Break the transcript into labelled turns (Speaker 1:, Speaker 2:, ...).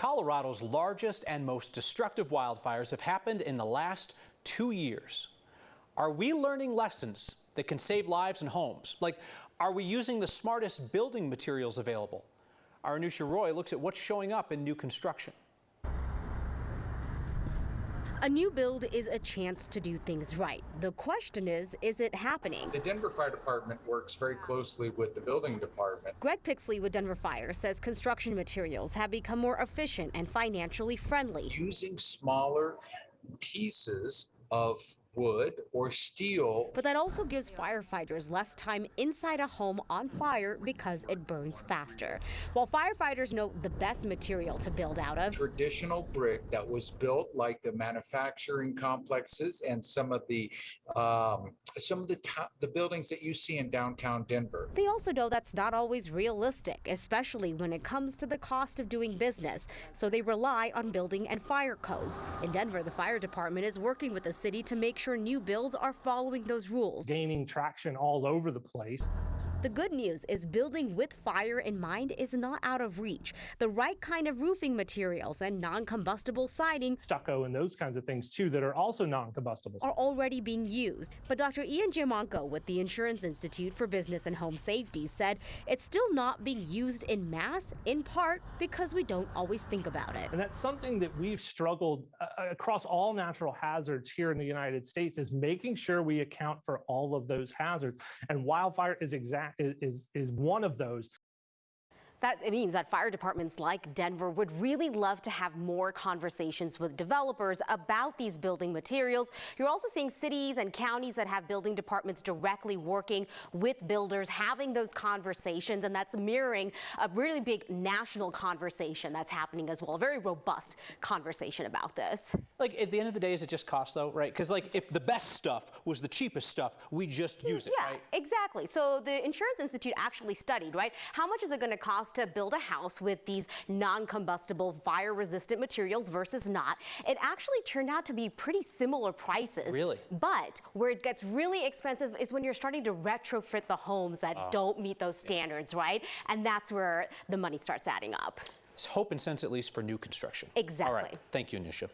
Speaker 1: Colorado's largest and most destructive wildfires have happened in the last 2 years. Are we learning lessons that can save lives and homes? Like, are we using the smartest building materials available? Our Anusha Roy looks at what's showing up in new construction.
Speaker 2: A new build is a chance to do things right. The question is it happening?
Speaker 3: The Denver Fire Department works very closely with the building department.
Speaker 2: Greg Pixley with Denver Fire says construction materials have become more efficient and financially friendly.
Speaker 3: Using smaller pieces of wood or steel.
Speaker 2: But that also gives firefighters less time inside a home on fire because it burns faster. While firefighters know the best material to build out of,
Speaker 3: Traditional brick that was built like the manufacturing complexes and some of the buildings that you see in downtown Denver.
Speaker 2: they also know that's not always realistic, especially when it comes to the cost of doing business. So they rely on building and fire codes. In Denver, the fire department is working with the city to make sure new builds are following those rules.
Speaker 4: Gaining traction all over the place.
Speaker 2: The good news is building with fire in mind is not out of reach. The right kind of roofing materials and non-combustible siding
Speaker 4: Stucco and those kinds of things too that are also non-combustible.
Speaker 2: are already being used. But Dr. Ian Giamonco with the Insurance Institute for Business and Home Safety said it's still not being used in mass, in part because we don't always think about it.
Speaker 4: And that's something that we've struggled across all natural hazards here in the United States, is making sure we account for all of those hazards. And wildfire is one of those.
Speaker 2: That means that fire departments like Denver would really love to have more conversations with developers about these building materials. You're also seeing cities and counties that have building departments directly working with builders, having those conversations, and that's mirroring a really big national conversation that's happening as well. A very robust conversation about this.
Speaker 1: Like, at the end of the day, is it just cost though, right? Because like, if the best stuff was the cheapest stuff, we just use it, right?
Speaker 2: Yeah, exactly. So the Insurance Institute actually studied, right? How much is it going to cost to build a house with these non-combustible fire-resistant materials versus not? It actually turned out to be pretty similar prices.
Speaker 1: Really?
Speaker 2: But where it gets really expensive is when you're starting to retrofit the homes that don't meet those standards, right? And that's where the money starts adding up.
Speaker 1: It's hope and sense, at least for new construction.
Speaker 2: Exactly.
Speaker 1: All right. Thank you, Anusha.